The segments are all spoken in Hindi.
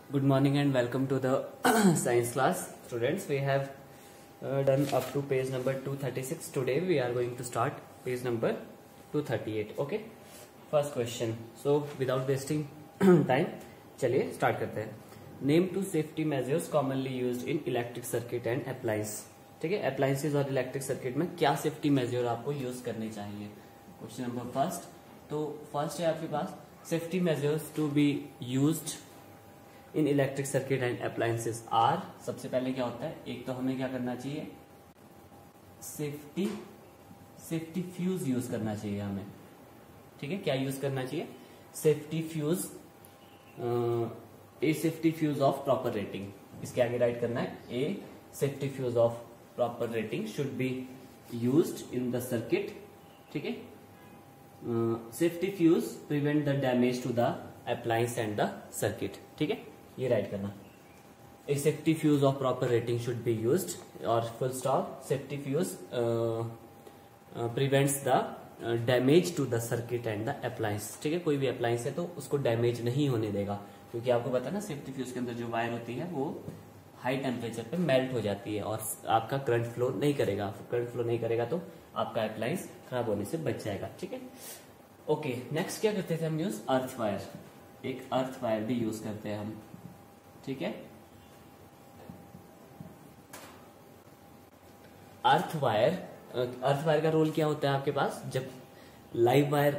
Good morning and welcome to the science class. Students, we have done up to page number 236. Today we are going to start page number 238. Okay. First question. So without wasting time, चलिए start करते हैं. Name two safety measures commonly used in electric circuit and appliance. ठीक है, appliances और electric circuit में क्या safety measure आपको use करने चाहिए. Question number first. तो first है आपके पास safety measures to be used in electric circuit and appliances are. सबसे पहले क्या होता है, एक तो हमें क्या करना चाहिए, सेफ्टी फ्यूज यूज करना चाहिए हमें. ठीक है, क्या यूज करना चाहिए, safety fuse, a safety fuse of proper rating. इसके आगे राइट करना है, a safety fuse of proper rating should be used in the circuit. ठीक है, safety fuse prevent the damage to the appliance and the circuit. ठीक है, ये राइट करना. A safety fuse of proper rating should be used और full stop. Safety fuse prevents the damage to the circuit and the appliance. ठीक है, कोई भी अप्लायंस है तो उसको डैमेज नहीं होने देगा, क्योंकि आपको पता है ना, सेफ्टी फ्यूज के अंदर जो वायर होती है वो हाई टेम्परेचर पे मेल्ट हो जाती है और आपका करंट फ्लो नहीं करेगा. करंट फ्लो नहीं करेगा तो आपका अप्लायंस खराब होने से बच जाएगा. ठीक है, ओके. नेक्स्ट क्या करते थे हम यूज, अर्थ वायर. एक अर्थ वायर भी यूज करते हैं हम. ठीक है, अर्थ वायर का रोल क्या होता है आपके पास, जब लाइव वायर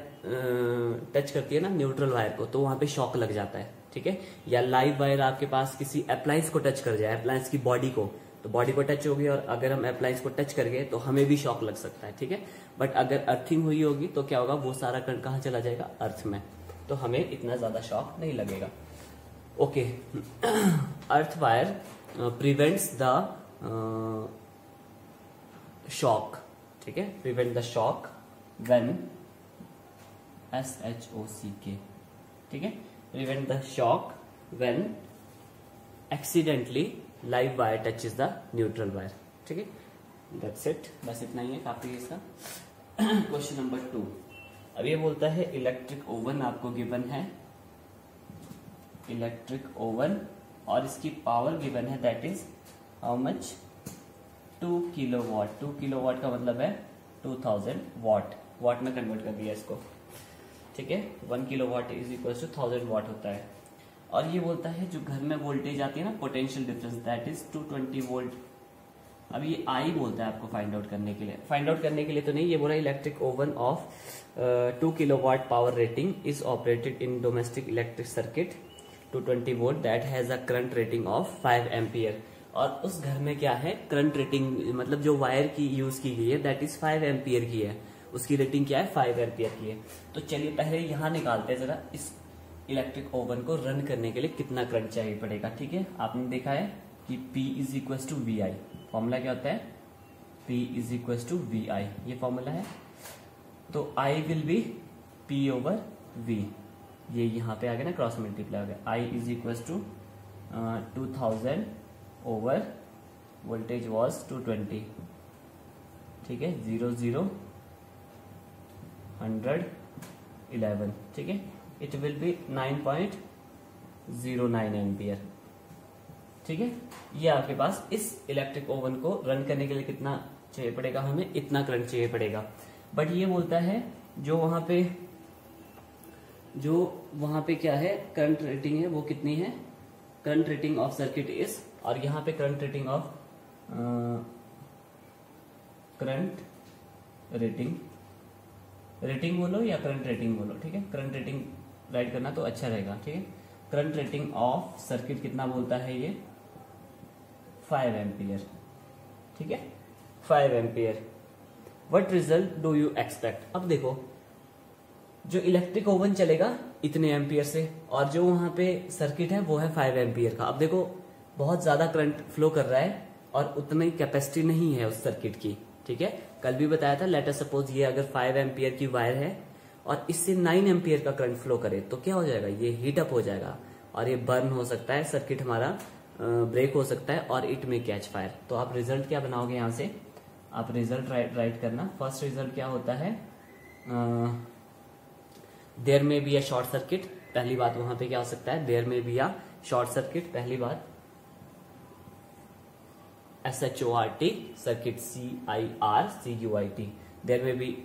टच करती है ना न्यूट्रल वायर को, तो वहां पे शॉक लग जाता है. ठीक है, या लाइव वायर आपके पास किसी अप्लायंस को टच कर जाए, अप्लायंस की बॉडी को, तो बॉडी को टच होगी और अगर हम अप्लायंस को टच कर गए तो हमें भी शॉक लग सकता है. ठीक है, बट अगर अर्थिंग हुई होगी तो क्या होगा, वो सारा करंट कहाँ चला जाएगा, अर्थ में, तो हमें इतना ज्यादा शॉक नहीं लगेगा. Okay, earth wire prevents the shock. ठीक है, prevent the shock when, SHOCK. ठीक है, prevent the shock when accidentally live wire touches the neutral wire. ठीक है, दैट्स इट, बस इतना ही है, काफी है इसका. Question number 2. अब ये बोलता है इलेक्ट्रिक ओवन आपको गिवन है, इलेक्ट्रिक ओवन, और इसकी पावर गिवन है, that is how much, 2 kilowatt. 2 kilowatt का मतलब है 2000 वाट. वाट में कन्वर्ट कर दिया इसको. ठीक है, 1 किलोवाट इज इक्वल टू 1000 वाट होता है. और ये बोलता है जो घर में वोल्टेज आती है ना, potential difference, that is 220 volt. अब ये आई बोलता है आपको फाइंड आउट करने के लिए. फाइंड आउट करने के लिए तो नहीं, ये बोला electric oven of 2 kilowatt power rating is operated in domestic electric circuit 220 volt that has a current rating of 5 ampere. और उस घर में क्या है, करंट रेटिंग, मतलब जो वायर की यूज की गई है दैट इज 5 एम्पियर की है. उसकी रेटिंग क्या है, 5 एम्पियर की है. तो चलिए पहले यहां निकालते हैं जरा, इस इलेक्ट्रिक ओवन को रन करने के लिए कितना करंट चाहिए पड़ेगा. ठीक है, आपने देखा है कि P is equal to VI. Formula क्या होता है, P is equal to VI, ये फॉर्मूला है. तो I will be P over V. ये यहाँ पे आ गया ना, क्रॉस मल्टीप्लाई हो गया. I is equal to 2000 over voltage was 220. ठीक है, 0 0 100 11. ठीक है, इट विल बी 9.09 एम्पियर. ठीक है, ये आपके पास इस इलेक्ट्रिक ओवन को रन करने के लिए कितना चाहिए पड़ेगा, हमें इतना करंट चाहिए पड़ेगा. बट ये बोलता है जो वहां पे क्या है, करंट रेटिंग है वो कितनी है, current rating of circuit is, और यहाँ पे current rating of current rating बोलो या करंट रेटिंग बोलो. ठीक है, करंट रेटिंग राइट करना तो अच्छा रहेगा. ठीक है, करंट रेटिंग ऑफ सर्किट कितना बोलता है ये, 5 एम्पियर. ठीक है, 5 ampere. What result do you expect. अब देखो, जो इलेक्ट्रिक ओवन चलेगा इतने एम्पियर से, और जो वहां पे सर्किट है वो है 5 एम्पियर का. अब देखो बहुत ज्यादा करंट फ्लो कर रहा है और उतनी कैपेसिटी नहीं है उस सर्किट की. ठीक है, कल भी बताया था, लेट अस सपोज ये अगर 5 एम्पियर की वायर है और इससे 9 एम्पियर का करंट फ्लो करे तो क्या हो जाएगा, ये हीट अप हो जाएगा और ये बर्न हो सकता है, सर्किट हमारा ब्रेक हो सकता है और इट में कैच फायर. तो आप रिजल्ट क्या बनाओगे, यहां से आप रिजल्ट राइट करना. फर्स्ट रिजल्ट क्या होता है, देयर में बी अ शॉर्ट सर्किट. पहली बात वहां पे क्या हो सकता है, देयर में बी अ शॉर्ट सर्किट, पहली बात SHORT सर्किट, CIRCUIT, देयर में भी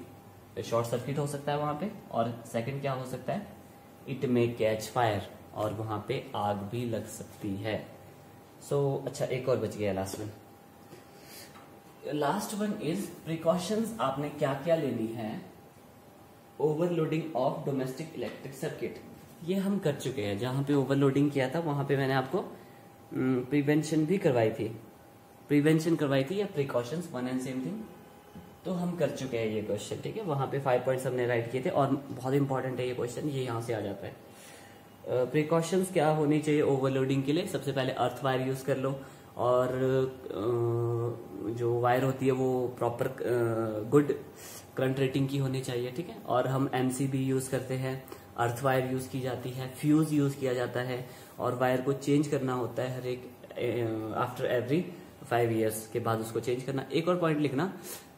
शॉर्ट सर्किट हो सकता है वहां पे। और सेकंड क्या हो सकता है, इट मे कैच फायर, और वहां पे आग भी लग सकती है। अच्छा एक और बच गया last one. Last one is precautions, आपने क्या क्या लेनी है overloading of domestic electric circuit. ये हम कर चुके हैं, जहां पे ओवरलोडिंग किया था वहां पे मैंने आपको प्रिवेंशन भी करवाई थी, या precautions, one and same thing. तो हम कर चुके हैं ये क्वेश्चन, ठीक है। वहां पे 5 पॉइंट्स हमने राइट किए थे, और बहुत इंपॉर्टेंट है ये क्वेश्चन, ये यहाँ से आ जाता है। प्रिकॉशंस क्या होनी चाहिए ओवरलोडिंग के लिए, सबसे पहले अर्थ वायर यूज कर लो, और जो वायर होती है वो प्रॉपर गुड करंट रेटिंग की होनी चाहिए, ठीक है। और हम MCB यूज करते हैं, अर्थ वायर यूज की जाती है, फ्यूज यूज किया जाता है, और वायर को चेंज करना होता है हर एक आफ्टर एवरी 5 ईयर्स के बाद उसको चेंज करना। एक और पॉइंट लिखना,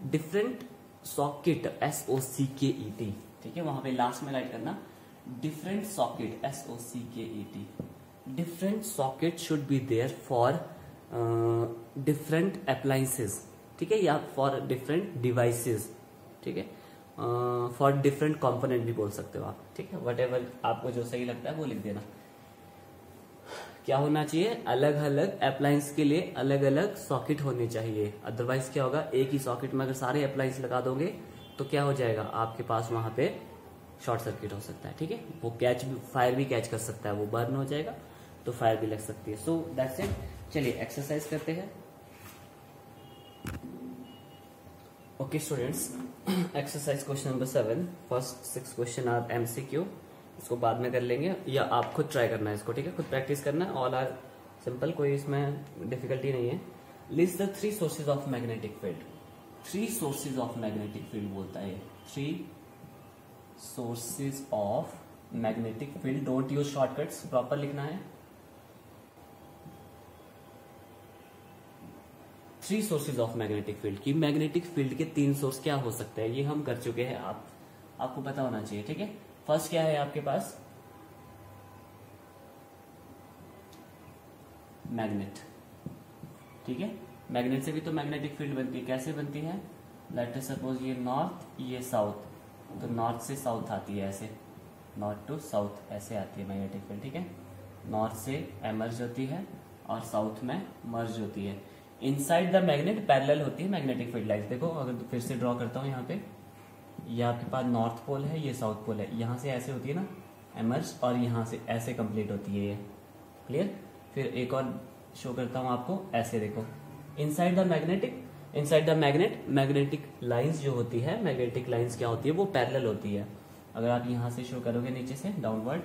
डिफरेंट सॉकेट, SOCKET, ठीक है, वहां पे लास्ट में राइट करना different socket, SOCKET, different socket should be there for different appliances, ठीक है, या फॉर डिफरेंट डिवाइसेस, ठीक है, फॉर डिफरेंट कंपोनेंट भी बोल सकते हो आप, ठीक है। वट आपको जो सही लगता है वो लिख देना। क्या होना चाहिए, अलग अलग अप्लायंस के लिए अलग अलग सॉकेट होने चाहिए, अदरवाइज क्या होगा, एक ही सॉकेट में अगर सारे अप्लायंस लगा दोगे तो क्या हो जाएगा, आपके पास वहां पे शॉर्ट सर्किट हो सकता है, ठीक है। वो फायर भी कैच कर सकता है, वो बर्न हो जाएगा तो फायर भी लग सकती है। So that's it. चलिए एक्सरसाइज करते हैं। Okay students, exercise question number 7, first 6 question are MCQ, इसको बाद में कर लेंगे, या आप खुद ट्राई करना है इसको, ठीक है, खुद प्रैक्टिस करना है। ऑल आर सिंपल, कोई इसमें डिफिकल्टी नहीं है। List the 3 sources of magnetic field. 3 sources of magnetic field बोलता है, 3 sources of magnetic field. Don't use shortcuts, proper लिखना है। 3 सोर्सेज ऑफ मैग्नेटिक फील्ड की, मैग्नेटिक फील्ड के 3 सोर्स क्या हो सकते हैं, ये हम कर चुके हैं, आपको पता होना चाहिए, ठीक है। फर्स्ट क्या है आपके पास, मैग्नेट, ठीक है। मैग्नेट से भी तो मैग्नेटिक फील्ड बनती है, कैसे बनती है, लेट अस सपोज ये नॉर्थ, ये साउथ, तो नॉर्थ से साउथ आती है, ऐसे नॉर्थ टू साउथ ऐसे आती है मैग्नेटिक फील्ड, ठीक है। नॉर्थ से एमर्ज होती है और साउथ में मर्ज होती है। इनसाइड द मैग्नेट पैरेलल होती है मैग्नेटिक फील्ड लाइन्स। देखो अगर फिर से ड्रॉ करता हूं, यहाँ पे ये आपके पास नॉर्थ पोल है, ये साउथ पोल है, यहाँ से ऐसे होती है ना एमर्ज, और यहाँ से ऐसे कंप्लीट होती है ये, क्लियर। फिर एक और शो करता हूँ आपको, ऐसे देखो, inside the magnet magnetic lines जो होती है, मैग्नेटिक लाइंस क्या होती है, वो पैरेलल होती है। अगर आप यहाँ से शो करोगे नीचे से डाउनवर्ड,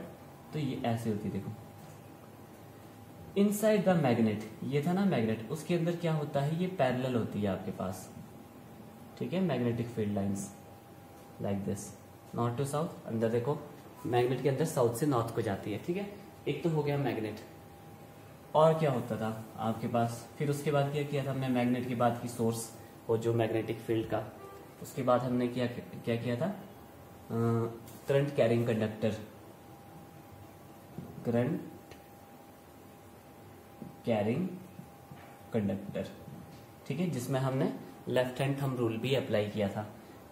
तो ये ऐसे होती है, देखो। इनसाइड द मैग्नेट, ये था ना मैग्नेट, उसके अंदर क्या होता है, ये पैरेलल होती है आपके पास, ठीक है, magnetic field lines like this, north to south. अंदर देखो, मैग्नेट के अंदर साउथ से नॉर्थ को जाती है, ठीक है। एक तो हो गया मैग्नेट। और क्या होता था आपके पास, फिर उसके बाद क्या किया था हमने, मैग्नेट के बाद की सोर्स वो जो मैग्नेटिक फील्ड का, उसके बाद हमने क्या किया था, current carrying conductor, current carrying conductor, ठीक है, जिसमें हमने लेफ्ट हैंड थंब रूल भी अप्लाई किया था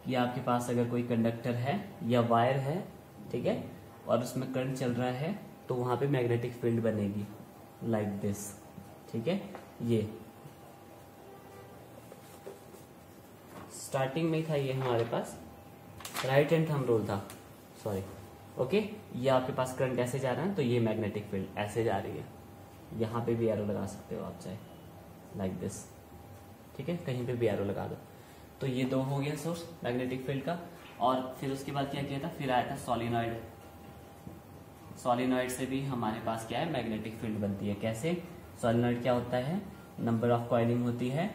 कि आपके पास अगर कोई कंडक्टर है या वायर है, ठीक है, और उसमें करंट चल रहा है, तो वहां पे मैग्नेटिक फील्ड बनेगी लाइक दिस, ठीक है। ये स्टार्टिंग में था ये हमारे पास राइट हैंड थंब रूल था, सॉरी, ओके। ये आपके पास करंट ऐसे जा रहा है, तो ये मैग्नेटिक फील्ड ऐसे जा रही है, यहाँ पे भी एरो लगा सकते हो आप चाहे, लाइक दिस, ठीक है, कहीं पे भी एरो लगा दो। तो ये 2 हो गया सोर्स मैग्नेटिक फील्ड का। और फिर उसके बाद क्या किया था, फिर आया था सोलिनॉइड। सोलिनॉइड से भी हमारे पास क्या है, मैग्नेटिक फील्ड बनती है। कैसे, सोलिनॉइड क्या होता है, नंबर ऑफ कॉइलिंग होती है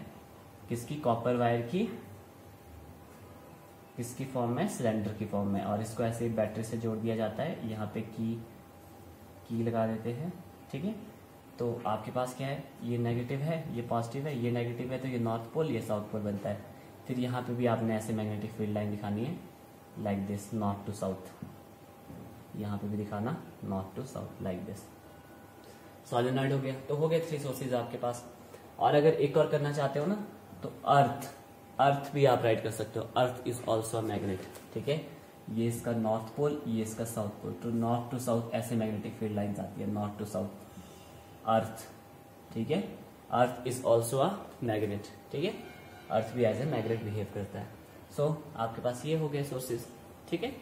किसकी, कॉपर वायर की, किसकी फॉर्म में, सिलेंडर की फॉर्म में, और इसको ऐसे बैटरी से जोड़ दिया जाता है। यहाँ पे की लगा देते हैं, ठीक है। तो आपके पास क्या है, ये नेगेटिव है, ये पॉजिटिव है, ये नेगेटिव है, तो ये नॉर्थ पोल, ये साउथ पोल बनता है। फिर यहाँ पे भी आपने ऐसे मैग्नेटिक फील्ड लाइन दिखानी है like this, north to south, यहाँ पे भी दिखाना north to south like this. Solenoid हो गया, तो हो गए 3 सोर्सेज आपके पास। और अगर एक और करना चाहते हो ना तो अर्थ भी आप राइट कर सकते हो। Earth is also a magnet, ठीक है। ये इसका नॉर्थ पोल, ये इसका साउथ पोल, तो नॉर्थ टू साउथ ऐसे मैग्नेटिक फील्ड लाइंस आती है, नॉर्थ टू साउथ अर्थ, ठीक है। Earth is also a magnet, ठीक है। अर्थ भी एज ए मैग्नेट बिहेव करता है। सो आपके पास ये हो गए सोर्सेज, ठीक है।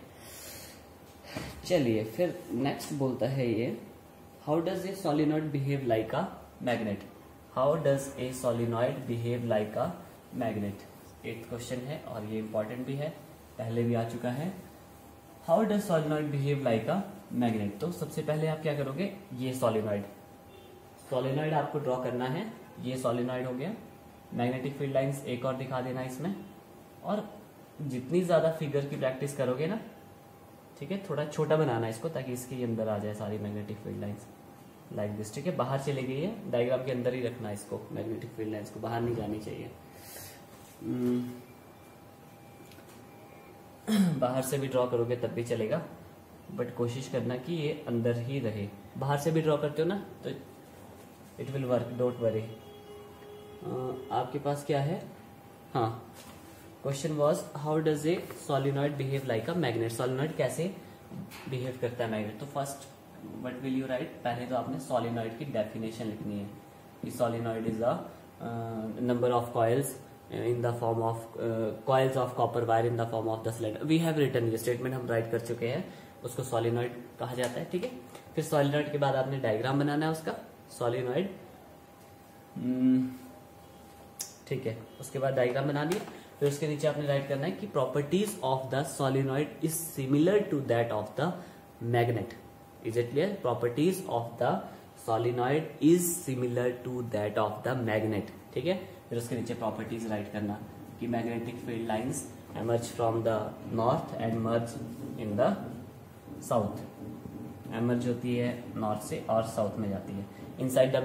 चलिए फिर नेक्स्ट बोलता है ये, how does a solenoid behave like a magnet. How does a solenoid behave like a magnet, 8th question है और ये इंपॉर्टेंट भी है, पहले भी आ चुका है। How does solenoid behave like a magnet. तो सबसे पहले आप क्या करोगे, ये सोलिनॉइड आपको ड्रॉ करना है। ये सोलिनॉइड हो गया, मैग्नेटिक फील्ड लाइंस एक और दिखा देना इसमें। और जितनी ज्यादा फिगर की प्रैक्टिस करोगे ना, ठीक है, थोड़ा छोटा बनाना इसको ताकि इसके अंदर आ जाए सारी magnetic field lines like this, ठीक है। बाहर चली गई है, डायग्राम के अंदर ही रखना है इसको, मैग्नेटिक फील्ड लाइंस को बाहर नहीं जानी चाहिए। बाहर से भी ड्रॉ करोगे तब भी चलेगा, बट कोशिश करना कि ये अंदर ही रहे। बाहर से भी ड्रॉ करते हो ना तो it will work, don't worry. आपके पास क्या है, हाँ, question was how does a solenoid behave like a magnet. Solenoid कैसे बिहेव करता है मैग्नेट। तो first what will you right, पहले तो आपने सोलिनॉइड की डेफिनेशन लिखनी है कि solenoid is a number of coils in the form of coils of copper wire in the form of the cylinder. We have written, ये स्टेटमेंट हम राइट कर चुके हैं, उसको सोलिनॉइड कहा जाता है, ठीक है। फिर सोलिनॉइड के बाद आपने डायग्राम बनाना है उसका, सोलिनॉइड, ठीक है। उसके बाद डायग्राम बना लिया, फिर उसके नीचे आपने राइट करना है कि properties of the solenoid is similar to that of the magnet. Is it clear, properties of the solenoid is similar to that of the magnet, ठीक है। फिर उसके नीचे प्रॉपर्टीज राइट करना कि magnetic field lines emerge from the north and merge in the south. Emerge होती है नॉर्थ से और साउथ में जाती है। Inside the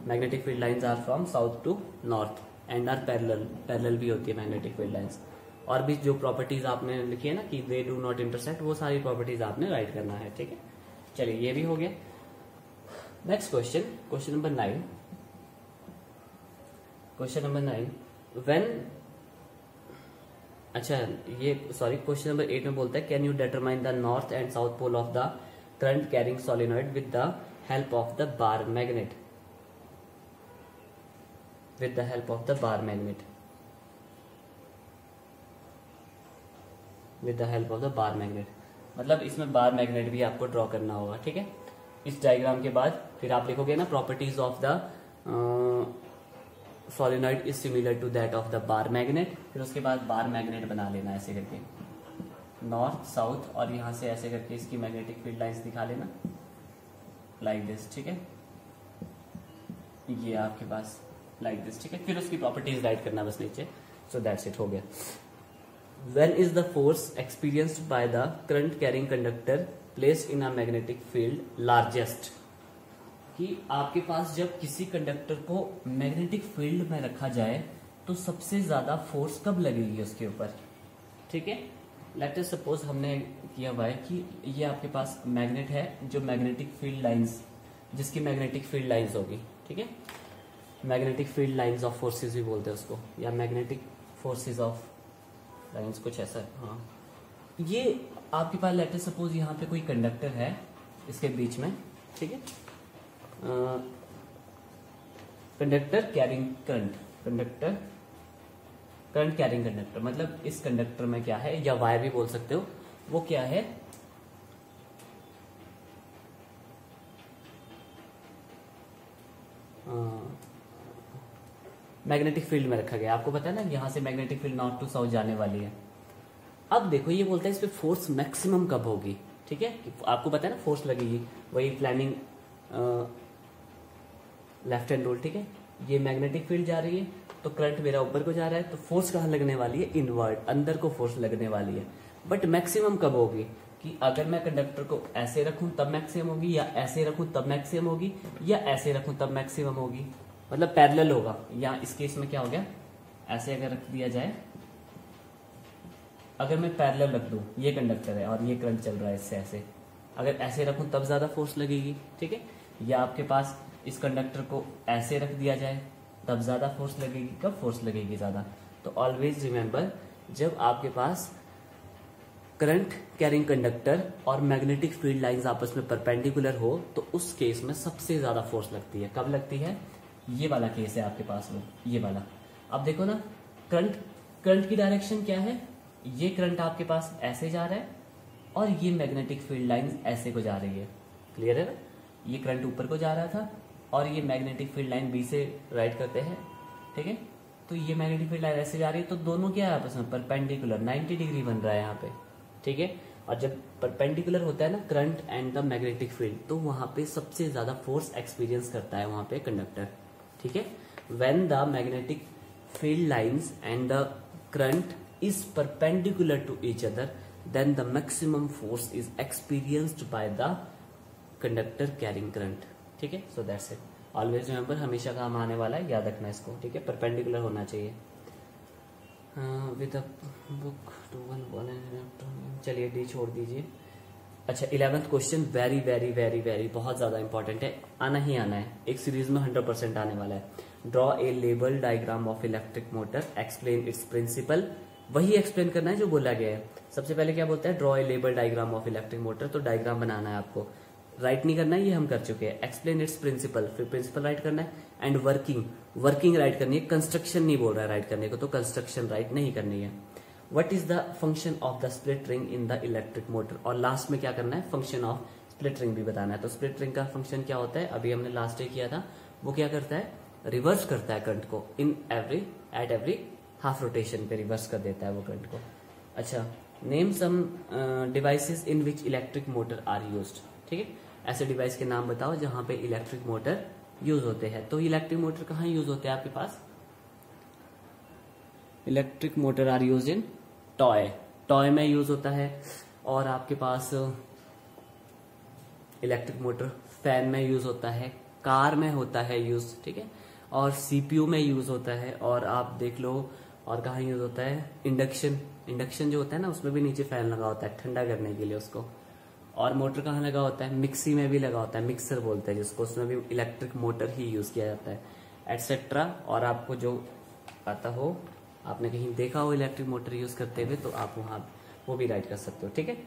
magnetic field lines are from south to north and are parallel भी होती है मैग्नेटिक फील्ड लाइंस। और भी जो प्रॉपर्टीज आपने लिखी है ना कि दे डू नॉट इंटरसेक्ट, वो सारी प्रॉपर्टीज आपने राइट करना है, ठीक है। चलिए ये भी हो गया। Next question, question number 9। Question number 9, when, अच्छा ये सॉरी, क्वेश्चन नंबर 8 में बोलता है can you determine the north and south pole of the current carrying solenoid with the help of the bar magnet. With the help of the bar magnet, with the help of the bar magnet, मतलब इसमें बार मैग्नेट भी आपको ड्रॉ करना होगा, ठीक है। इस डायग्राम के बाद फिर आप लिखोगे ना properties of the solenoid is similar to that of the bar magnet. फिर उसके बाद बार मैग्नेट बना लेना ऐसे करके, नॉर्थ साउथ, और यहां से ऐसे करके इसकी मैग्नेटिक फील्ड लाइंस दिखा लेना लाइक दिस, ठीक है। ये आपके पास लाइक दिस, ठीक है। फिर उसकी प्रॉपर्टीज राइट करना बस नीचे। सो दैट्स इट, हो गया। When is the force experienced bye the current carrying conductor placed in a magnetic field largest. कि आपके पास जब किसी कंडक्टर को मैग्नेटिक फील्ड में रखा जाए तो सबसे ज्यादा फोर्स कब लगेगी उसके ऊपर, ठीक है। लेट अस सपोज हमने किया हुआ है कि ये आपके पास मैग्नेट है जो मैग्नेटिक फील्ड लाइंस, जिसकी मैग्नेटिक फील्ड लाइंस होगी, ठीक है। Magnetic field lines of forces भी बोलते हैं उसको, या मैग्नेटिक फोर्सेस ऑफ लाइंस, कुछ ऐसा, हाँ। ये आपके पास लेट अस सपोज यहाँ पे कोई कंडक्टर है इसके बीच में, ठीक है। Conductor carrying current, conductor current carrying conductor, मतलब इस कंडक्टर में क्या है, या वायर भी बोल सकते हो, वो क्या है, मैग्नेटिक फील्ड में रखा गया। आपको पता है ना यहां से magnetic field north to south जाने वाली है। अब देखो ये बोलता है इस पे फोर्स मैक्सिमम कब होगी, ठीक है। आपको पता है ना फोर्स लगेगी, वही प्लानिंग लेफ्ट हैंड रूल, ठीक है। ये मैग्नेटिक फील्ड जा रही है तो करंट मेरा ऊपर को जा रहा है, तो फोर्स कहाँ लगने वाली है, इनवर्ड, अंदर को फोर्स लगने वाली है। बट मैक्सिमम कब होगी कि अगर मैं कंडक्टर को ऐसे रखूं तब मैक्सिमम होगी, या ऐसे रखूं तब मैक्सिमम होगी, या ऐसे रखूं तब मैक्सिमम होगी, मतलब पैरेलल होगा। या इस केस में क्या हो गया, ऐसे अगर रख दिया जाए, अगर मैं पैरेलल रख दूं, ये कंडक्टर है और ये करंट चल रहा है इससे ऐसे, अगर ऐसे रखूं तब ज्यादा फोर्स लगेगी, ठीक है। या आपके पास इस कंडक्टर को ऐसे रख दिया जाए, तब ज्यादा फोर्स लगेगी, कब फोर्स लगेगी ज्यादा। तो ऑलवेज रिमेंबर, जब आपके पास करंट कैरिंग कंडक्टर और मैग्नेटिक फील्ड लाइंस आपस में परपेंडिकुलर हो तो उस केस में सबसे ज्यादा फोर्स लगती है। कब लगती है? ये वाला केस है आपके पास में, ये वाला। अब देखो ना, करंट की डायरेक्शन क्या है? ये करंट आपके पास ऐसे जा रहा है और ये मैग्नेटिक फील्ड लाइंस ऐसे को जा रही है। क्लियर है ना? ये करंट ऊपर को जा रहा था और ये मैग्नेटिक फील्ड लाइन बी से राइट करते हैं, ठीक है। तो ये मैग्नेटिक फील्ड लाइन ऐसे जा रही है, तो दोनों क्या है आपस में? परपेंडिकुलर, 90 डिग्री बन रहा है यहाँ पे, ठीक है। और जब परपेंडिकुलर होता है ना current and the magnetic field, तो वहां पे सबसे ज्यादा फोर्स एक्सपीरियंस करता है वहां पे कंडक्टर, ठीक है। When the magnetic field lines and the current is perpendicular to each other, then the maximum force is experienced by the conductor carrying current, ठीक है। so that's it, always remember, हमेशा काम आने वाला है, याद रखना इसको, ठीक है। perpendicular होना चाहिए। with a book to one ball and चलिए डी छोड़ दीजिए। अच्छा, 11th question very very very very बहुत ज्यादा इंपॉर्टेंट है, आना ही आना है, एक सीरीज में 100% आने वाला है। Draw a label diagram of electric motor, explain its principle. वही एक्सप्लेन करना है जो बोला गया है। सबसे पहले क्या बोलता है? Draw a label diagram of electric motor, तो डायग्राम बनाना है आपको, राइट नहीं करना है, ये हम कर चुके हैं। एक्सप्लेन इट्स प्रिंसिपल, फिर प्रिंसिपल राइट करना है। एंड वर्किंग राइट करनी है, कंस्ट्रक्शन नहीं बोल रहा है राइट करने को, तो कंस्ट्रक्शन राइट नहीं करनी है। What is the function of the split ring in the electric motor, और लास्ट में क्या करना है? फंक्शन ऑफ स्प्लिट रिंग भी बताना है। तो स्प्लिट रिंग का फंक्शन क्या होता है? अभी हमने लास्ट डे किया था, वो क्या करता है? रिवर्स करता है करंट को, एट एवरी हाफ रोटेशन पे रिवर्स कर देता है वो करंट को। अच्छा, name some devices in which electric motor are used, ठीक है। ऐसे डिवाइस के नाम बताओ जहां पे इलेक्ट्रिक मोटर यूज होते हैं। तो इलेक्ट्रिक मोटर कहाँ यूज होते हैं आपके पास? Electric motor are use in toy में यूज होता है, और आपके पास इलेक्ट्रिक मोटर फैन में यूज होता है, कार में होता है यूज, ठीक है, और सीपीयू में यूज होता है, और आप देख लो और कहाँ यूज होता है? इंडक्शन जो होता है ना, उसमें भी नीचे फैन लगा होता है ठंडा करने के लिए उसको। और मोटर कहाँ लगा होता है? मिक्सी में भी लगा होता है, मिक्सर बोलते हैं जिसको, उसमें भी इलेक्ट्रिक मोटर ही यूज किया जाता है, एटसेट्रा। और आपको जो आता हो, आपने कहीं देखा हो इलेक्ट्रिक मोटर यूज करते हुए, तो आप वहां वो भी राइट कर सकते हो, ठीक है।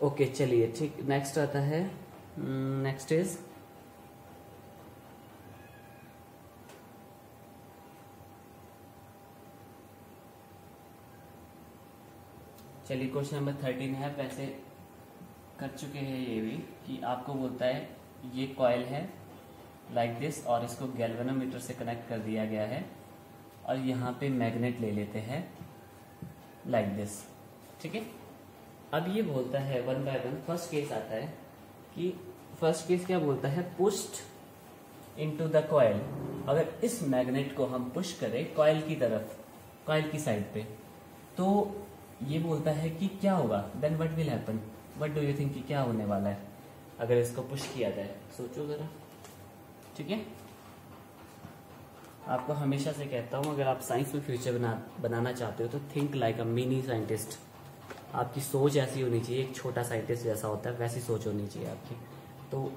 ओके, चलिए ठीक, नेक्स्ट आता है, नेक्स्ट इज चलिए क्वेश्चन नंबर 13 है। वैसे कर चुके हैं ये भी, कि आपको बोलता है ये कॉइल है लाइक दिस, और इसको गैल्वेनोमीटर से कनेक्ट कर दिया गया है, और यहाँ पे मैग्नेट ले लेते हैं लाइक दिस, ठीक है। अब ये बोलता है one by one, first case आता है कि फर्स्ट केस क्या बोलता है? Pushed into the coil. अगर इस मैग्नेट को हम पुश करें कॉइल की तरफ, कॉइल की साइड पे, तो ये बोलता है कि क्या होगा? Then what will happen? What do you think कि क्या होने वाला है अगर इसको पुश किया जाए? सोचो जरा, ठीक है। आपको हमेशा से कहता हूं, अगर आप साइंस में फ्यूचर बनाना चाहते हो तो think like a mini scientist. आपकी सोच ऐसी होनी चाहिए, एक छोटा साइंटिस्ट जैसा होता है वैसी सोच होनी चाहिए आपकी। तो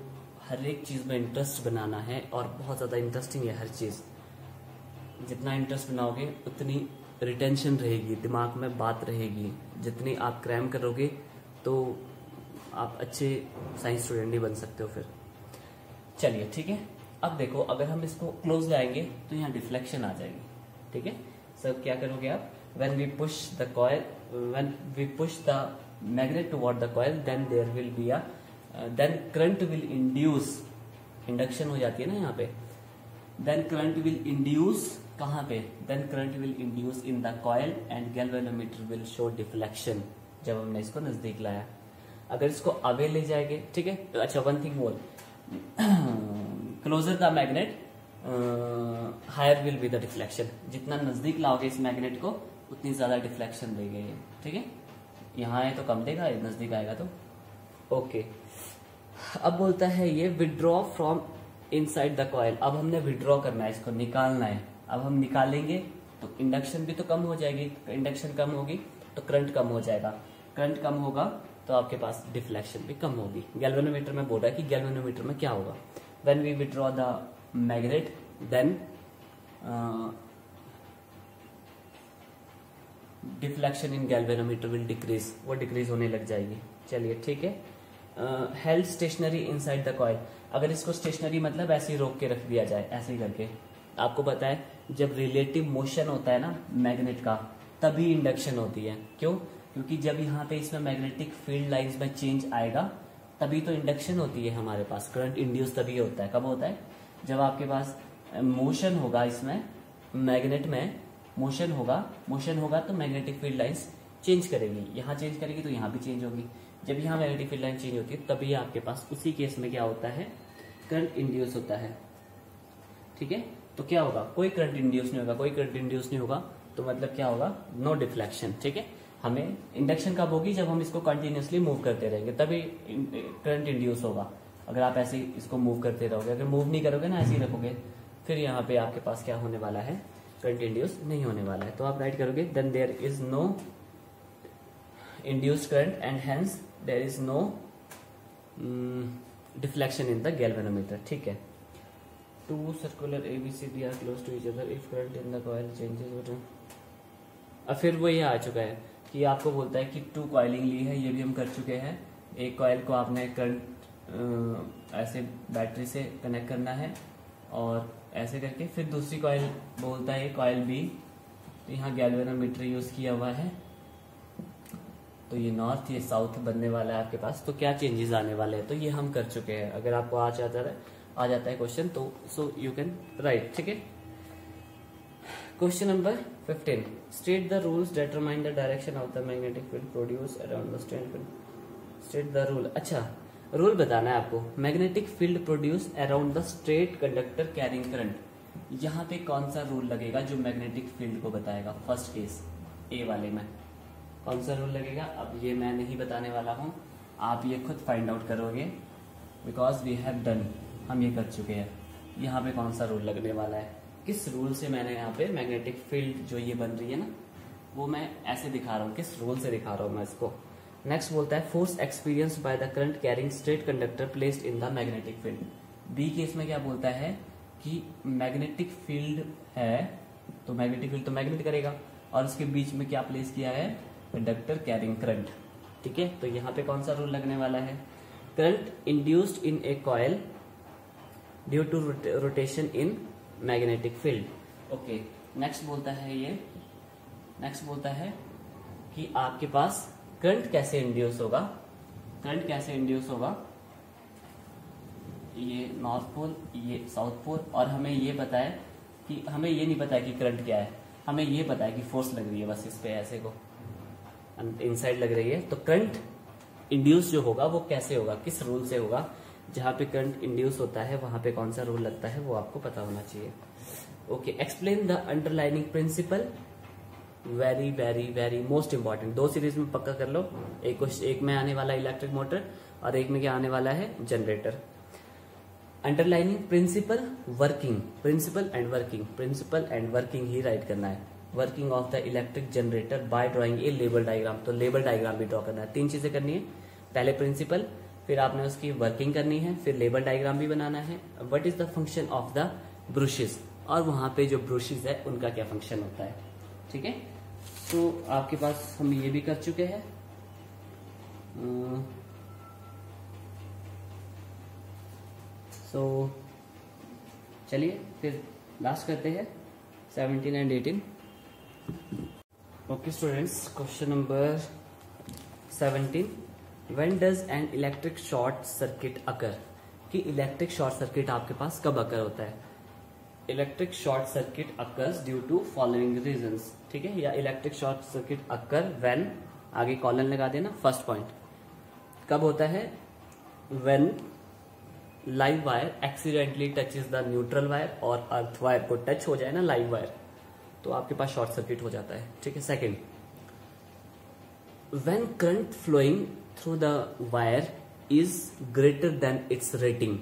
हर एक चीज में इंटरेस्ट बनाना है, और बहुत ज्यादा इंटरेस्टिंग है हर चीज। जितना इंटरेस्ट बनाओगे उतनी रिटेंशन रहेगी, दिमाग में बात रहेगी। जितनी आप क्रैम करोगे तो आप अच्छे साइंस स्टूडेंट नहीं बन सकते हो फिर। चलिए ठीक है, अब देखो अगर हम इसको क्लोज लाएंगे तो यहाँ डिफ्लेक्शन आ जाएगी, ठीक है। सर क्या करोगे आप? when we push the coil, when we push the magnet toward the coil, then there will be a then current will induce, induction हो जाती है ना यहाँ पे, then current will induce कहाँ पे? then current will induce in the coil and galvanometer will show deflection। जब हमने इसको नजदीक लाया, अगर इसको अवे ले जाएंगे, ठीक है। अच्छा, one thing more, closer the magnet higher will be the deflection. जितना नजदीक लाओगे इस मैग्नेट को उतनी ज्यादा डिफ्लेक्शन देगा ये, ठीक है। यहाँ है तो कम देगा, नजदीक आएगा तो ओके। अब बोलता है ये withdraw from inside the coil. अब हमने विड्रॉ करना है, इसको निकालना है। अब हम निकालेंगे तो इंडक्शन भी तो कम हो जाएगी, इंडक्शन कम होगी तो करंट कम हो जाएगा, करंट कम होगा तो आपके पास डिफ्लेक्शन भी कम होगी। गैल्वेनोमीटर में बोल रहा है कि गैल्वेनोमीटर में क्या होगा, when we withdraw the magnet then deflection in galvanometer will decrease, वो डिक्रीज होने लग जाएगी। चलिए ठीक है। Held stationary inside the coil, अगर इसको स्टेशनरी मतलब ऐसे ही रोक के रख दिया जाए, ऐसे ही करके, आपको पता है जब रिलेटिव मोशन होता है ना मैग्नेट का, तभी इंडक्शन होती है। क्यों? क्योंकि जब यहाँ पे इसमें मैग्नेटिक फील्ड लाइंस में चेंज आएगा तभी तो इंडक्शन होती है हमारे पास, करंट इंड्यूस तभी होता है। कब होता है? जब आपके पास मोशन होगा, इसमें मैग्नेट में मोशन होगा तो मैग्नेटिक फील्ड लाइंस चेंज करेगी, यहाँ चेंज करेगी तो यहाँ भी चेंज होगी। जब यहाँ मैग्नेटिक फील्ड लाइन चेंज होती है तभी आपके पास उसी केस में क्या होता है, करंट इंड्यूस होता है। ठीक है, तो क्या होगा, कोई करंट इंड्यूस नहीं होगा, कोई करंट इंड्यूस नहीं होगा तो मतलब क्या होगा, नो डिफ्लेक्शन। ठीक है, हमें इंडक्शन कब होगी, जब हम इसको कंटिन्यूसली मूव करते रहेंगे तभी करंट इंड्यूस होगा। अगर आप ऐसे इसको मूव करते रहोगे, अगर मूव नहीं करोगे ना, ऐसे ही रखोगे, फिर यहाँ पे आपके पास क्या होने वाला है, करंट इंड्यूस नहीं होने वाला है। तो आप राइट करोगे then there is no induced current and hence there is no deflection in the galvanometer. ठीक है, two circular ABCD are close to each other if current in the coil changes. अब फिर वो ये आ चुका है कि आपको बोलता है कि टू कॉइलिंग ली है, ये भी हम कर चुके हैं। एक कॉइल को आपने करंट ऐसे बैटरी से कनेक्ट करना है और ऐसे करके, फिर दूसरी कॉइल बोलता है कॉइल बी, तो यहाँ गैल्वेनोमीटर यूज किया हुआ है, तो ये नॉर्थ ये साउथ बनने वाला है आपके पास। तो क्या चेंजेस आने वाले हैं, तो ये हम कर चुके हैं। अगर आपको आ जाता है क्वेश्चन तो सो यू कैन राइट। ठीक है, question number 15, state the rules determine the direction of the magnetic field produce around the state the rule. अच्छा, रूल बताना है आपको, magnetic field produce around the straight conductor carrying current. यहाँ पे कौन सा रूल लगेगा जो मैग्नेटिक फील्ड को बताएगा? फर्स्ट केस ए वाले में कौन सा रूल लगेगा? अब ये मैं नहीं बताने वाला हूँ, आप ये खुद फाइंड आउट करोगे, बिकॉज वी हैव डन, हम ये कर चुके हैं। यहाँ पे कौन सा रूल लगने वाला है, किस रूल से मैंने यहाँ पे मैग्नेटिक फील्ड जो ये बन रही है ना, वो मैं ऐसे दिखा रहा हूँ, किस रूल से दिखा रहा हूँ मैं इसको। नेक्स्ट बोलता है force experience by the current carrying straight conductor placed in the magnetic field. B case में क्या बोलता है कि मैग्नेटिक फील्ड है, तो मैग्नेटिक फील्ड तो मैग्नेट करेगा, और उसके बीच में क्या प्लेस किया है, कंडक्टर कैरिंग करंट। ठीक है, तो यहाँ पे कौन सा रूल लगने वाला है, current induced in a coil due to rotation in magnetic field. Okay, next बोलता है कि आपके पास करंट कैसे इंड्यूस होगा, ये नॉर्थ पोल ये साउथ पोल, और हमें ये पता है कि हमें ये नहीं पता है कि करंट क्या है, हमें ये पता है कि फोर्स लग रही है बस इस पे ऐसे को इनसाइड लग रही है। तो करंट इंड्यूस जो होगा वो कैसे होगा, किस रूल से होगा, जहां पे करंट इंड्यूस होता है वहां पे कौन सा रूल लगता है वो आपको पता होना चाहिए। Okay, explain the underlining principle, very very very most important, 2 series में पक्का कर लो। एक में आने वाला इलेक्ट्रिक मोटर और एक में क्या आने वाला है, generator. Underlining principle, working, principle and working ही राइट करना है। Working of the electric generator by drawing a label diagram, तो लेबल डायग्राम भी ड्रॉ करना है। 3 चीजें करनी है, पहले प्रिंसिपल, फिर आपने उसकी वर्किंग करनी है, फिर लेबल डायग्राम भी बनाना है। What is the function of the brushes, और वहां पे जो ब्रशेस है उनका क्या फंक्शन होता है। ठीक है, तो आपके पास हम ये भी कर चुके हैं। सो चलिए फिर लास्ट करते हैं 17 and 18। Okay students, question number 17, when does an electric short circuit occur, कि इलेक्ट्रिक शॉर्ट सर्किट आपके पास कब अकर होता है। Electric short circuit occurs due to following reasons. ठीक है, या electric short circuit occur when, आगे कॉलन लगा देना, फर्स्ट पॉइंट कब होता है, when live wire accidentally touches the neutral wire, और अर्थ वायर को टच हो जाए ना लाइव वायर, तो आपके पास शॉर्ट सर्किट हो जाता है। ठीक है, second, when current flowing through the wire is greater than its rating.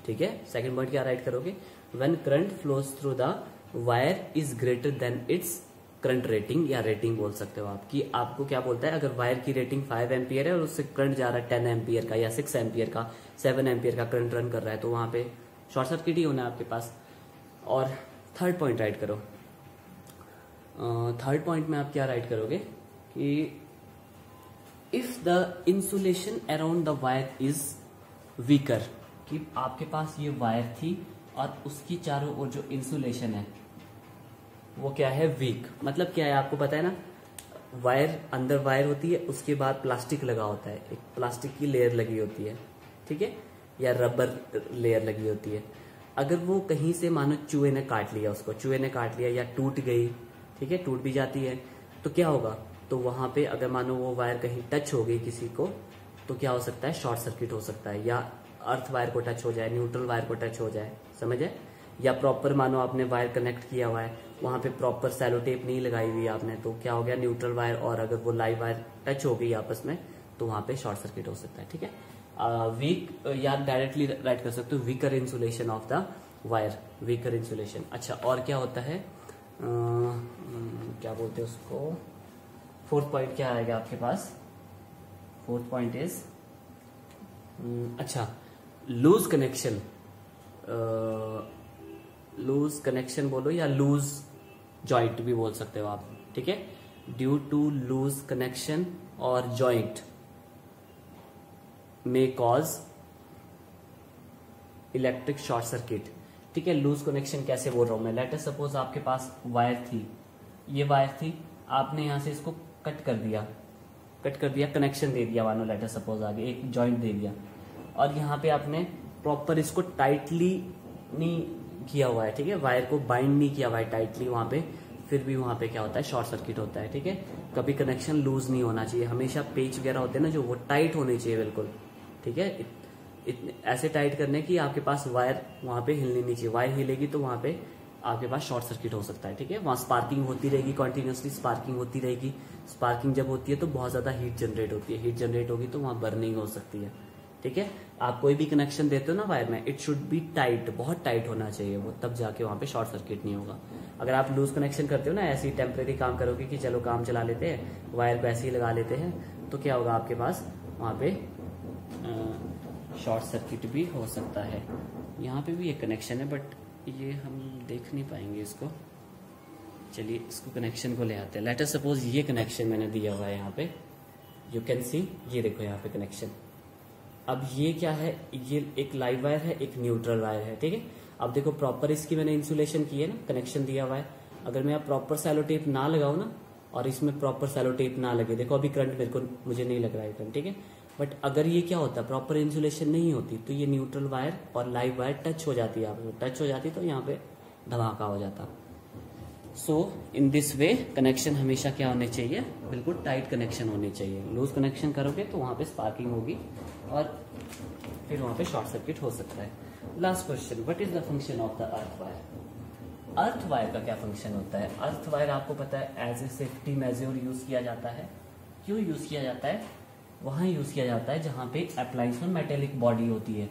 ठीक है, सेकंड पॉइंट क्या राइट करोगे, when current flows through the wire is greater than its current rating या रेटिंग बोल सकते हो आप, कि आपको क्या बोलता है, अगर वायर की रेटिंग 5 एम्पियर है और उससे करंट जा रहा है 10 एम्पियर का या 6 एम्पियर का, 7 एम्पियर का करंट रन कर रहा है, तो वहां पे शॉर्ट सर्किट ही होना है आपके पास। और थर्ड पॉइंट राइट करो। थर्ड पॉइंट में आप क्या राइट करोगे कि if the insulation around the wire is weaker, कि आपके पास ये वायर थी और उसकी चारों ओर जो इंसुलेशन है वो क्या है, वीक। मतलब क्या है आपको पता है ना, वायर, अंदर वायर होती है, उसके बाद प्लास्टिक लगा होता है, एक प्लास्टिक की लेयर लगी होती है, ठीक है, या रबर लेयर लगी होती है। अगर वो कहीं से मानो चूहे ने काट लिया, उसको चूहे ने काट लिया या टूट गई, ठीक है, टूट भी जाती है, तो क्या होगा, तो वहां पे अगर मानो वो वायर कहीं टच हो गई किसी को, तो क्या हो सकता है, शॉर्ट सर्किट हो सकता है, या अर्थ वायर को टच हो जाए, न्यूट्रल वायर को टच हो जाए, समझे। या प्रॉपर मानो आपने वायर कनेक्ट किया हुआ है, वहां पे प्रॉपर सेलो टेप नहीं लगाई हुई आपने, तो क्या हो गया, न्यूट्रल वायर और अगर वो लाइव वायर टच हो गई आपस में, तो वहां पे शॉर्ट सर्किट हो सकता है, ठीक है। वीक, या डायरेक्टली राइट कर सकते हो weaker insulation of the wire, weaker insulation. अच्छा, और क्या होता है, क्या बोलते हैं उसको, फोर्थ पॉइंट क्या आएगा आपके पास, फोर्थ पॉइंट इज, अच्छा, लूज कनेक्शन, लूज कनेक्शन बोलो या लूज जॉइंट भी बोल सकते हो आप, ठीक है। ड्यू टू लूज कनेक्शन और joint may cause electric short circuit, ठीक है। लूज कनेक्शन कैसे बोल रहा हूं मैं, लेट अस सपोज आपके पास वायर थी, ये वायर थी, आपने यहां से इसको कट कर दिया, कनेक्शन दे दिया, मानो लेट अस सपोज आगे एक जॉइंट दे दिया, और यहाँ पे आपने प्रॉपर इसको टाइटली नहीं किया हुआ है, ठीक है, वायर को बाइंड नहीं किया हुआ है टाइटली वहां पे, फिर भी वहां पे क्या होता है, शॉर्ट सर्किट होता है, ठीक है। कभी कनेक्शन लूज नहीं होना चाहिए, हमेशा पेच वगैरह होते हैं ना जो, वो टाइट होने चाहिए बिल्कुल, ठीक है। ऐसे टाइट करने की आपके पास वायर वहां पे हिलनी नहीं चाहिए, वायर हिलेगी तो वहां पे आपके पास शॉर्ट सर्किट हो सकता है, ठीक है। वहां स्पार्किंग होती रहेगी, कंटिन्यूसली स्पार्किंग होती रहेगी। स्पार्किंग जब होती है तो बहुत ज्यादा हीट जनरेट होती है, हीट जनरेट होगी तो वहां बर्निंग हो सकती है, ठीक है। आप कोई भी कनेक्शन देते हो ना वायर में, इट शुड बी टाइट, बहुत टाइट होना चाहिए वो, तब जाके वहां पे शॉर्ट सर्किट नहीं होगा। अगर आप लूज कनेक्शन करते हो ना, ऐसे ही टेम्परेरी काम करोगे कि चलो काम चला लेते हैं, वायर को ऐसे ही लगा लेते हैं, तो क्या होगा आपके पास वहां पे शॉर्ट सर्किट भी हो सकता है। यहाँ पे भी एक कनेक्शन है, बट ये हम देख नहीं पाएंगे इसको, चलिए इसको कनेक्शन को ले आते हैं। लेट अस सपोज ये कनेक्शन मैंने दिया हुआ है यहाँ पे, यू कैन सी, ये देखो यहाँ पे कनेक्शन। अब ये क्या है, ये एक लाइव वायर है, एक न्यूट्रल वायर है, ठीक है। अब देखो प्रॉपर इसकी मैंने इंसुलेशन की है ना, कनेक्शन दिया हुआ है। अगर मैं प्रॉपर सेलो टेप ना लगाऊं ना, और इसमें प्रॉपर सेलो टेप ना लगे, देखो अभी करंट मुझे नहीं लग रहा है करंट, ठीक है। बट अगर ये क्या होता है, प्रॉपर इंसुलेशन नहीं होती, तो ये न्यूट्रल वायर और लाइव वायर टच हो जाती है, आपस में टच हो जाती तो यहाँ पे धमाका हो जाता। सो इन दिस वे कनेक्शन हमेशा क्या होने चाहिए, बिल्कुल टाइट कनेक्शन होने चाहिए। लूज कनेक्शन करोगे तो वहां पे स्पार्किंग होगी और फिर वहां पे शॉर्ट सर्किट हो सकता है। Last question, what is the function of the earth wire. Earth wire का क्या फंक्शन होता है। अर्थ वायर आपको पता है as a safety measure use किया जाता है। क्यों यूज किया जाता है, वहां यूज किया जाता है जहां पे अप्लायंस में मेटेलिक बॉडी होती है।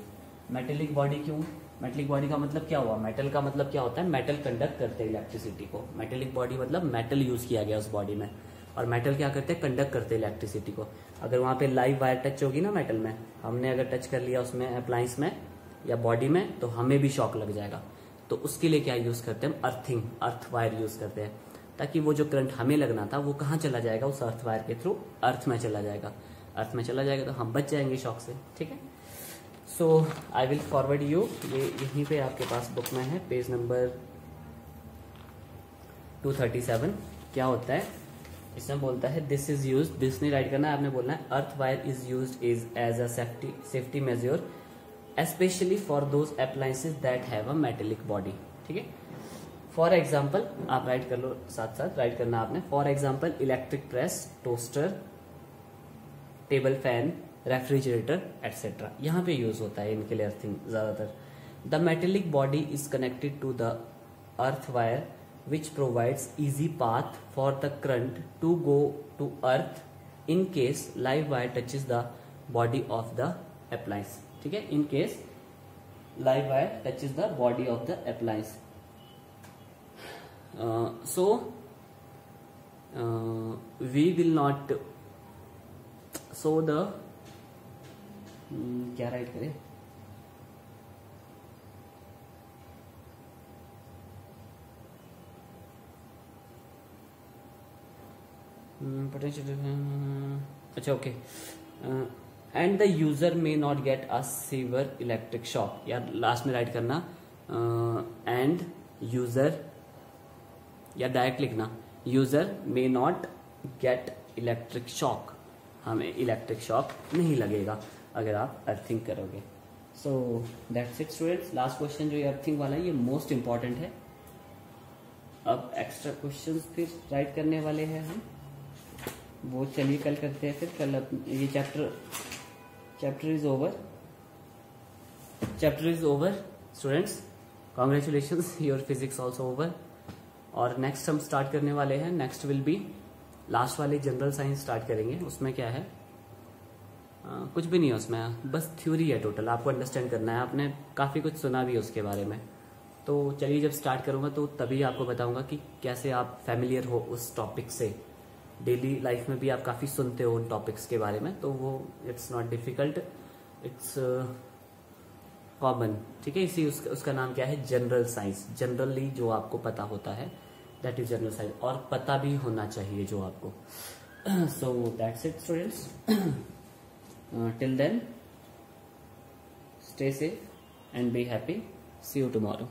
मेटेलिक बॉडी क्यों, मेटेलिक बॉडी का मतलब क्या हुआ, मेटल का मतलब क्या होता है, मेटल कंडक्ट करते हैं इलेक्ट्रिसिटी को। मेटेलिक बॉडी मतलब मेटल यूज किया गया उस बॉडी में, और मेटल क्या करते हैं, कंडक्ट करते हैं इलेक्ट्रिसिटी को। अगर वहां पे लाइव वायर टच होगी ना मेटल में, हमने अगर टच कर लिया उसमें अप्लायंस में या बॉडी में, तो हमें भी शॉक लग जाएगा। तो उसके लिए क्या यूज करते हैं हम, अर्थिंग, अर्थ वायर यूज करते हैं, ताकि वो जो करंट हमें लगना था वो कहाँ चला जाएगा, उस अर्थ वायर के थ्रू अर्थ में चला जाएगा। अर्थ में चला जाएगा तो हम बच जाएंगे शॉक से, ठीक है। सो आई विल फॉरवर्ड यू, ये यहीं पे आपके पास बुक में है, पेज नंबर 237। क्या होता है इसमें, बोलता है दिस इज यूज, दिस नहीं राइट करना है, आपने बोलना है earth wire is use as a safety measure especially for those appliances that have a metallic body, ठीक है। फॉर एग्जाम्पल, आप राइट कर लो, साथ साथ राइट करना आपने। For example electric press, toaster, table fan, refrigerator etcetera, यहाँ पे यूज होता है इनके लिए अर्थिंग ज्यादातर। The metallic body is connected to the earth wire which provides easy path for the current to go to earth in case live wire touches the body of the appliance, ठीक है। In case live wire touches the body of the appliance. So we will not so the क्या राइट करें, अच्छा okay, and the user may not get a sewer electric shock, या लास्ट में राइट करना एंड यूजर, या डायरेक्ट लिखना user may not gate electric shock, हमें इलेक्ट्रिक शॉक नहीं लगेगा अगर आप अर्थिंग करोगे। सो that's it students, last question जो ये अर्थिंग वाला है ये मोस्ट इंपॉर्टेंट है। अब एक्स्ट्रा क्वेश्चंस फिर राइट करने वाले हैं हम, वो चलिए कल करते हैं। फिर कल ये chapter is over students, congratulations, your physics also over. और नेक्स्ट हम स्टार्ट करने वाले हैं, नेक्स्ट विल बी लास्ट वाले जनरल साइंस स्टार्ट करेंगे। उसमें क्या है, कुछ भी नहीं है उसमें, बस थ्योरी है टोटल, आपको अंडरस्टैंड करना है, आपने काफ़ी कुछ सुना भी है उसके बारे में। तो चलिए जब स्टार्ट करूँगा तो तभी आपको बताऊँगा कि कैसे आप फैमिलियर हो उस टॉपिक से। डेली लाइफ में भी आप काफ़ी सुनते हो उन टॉपिक्स के बारे में, तो वो it's not difficult, it's common, ठीक है। इसी उसका नाम क्या है, जनरल साइंस। जनरली जो आपको पता होता है दैट इज जनरल साइंस, और पता भी होना चाहिए जो आपको। So that's it students, till then stay safe and be happy, see you tomorrow.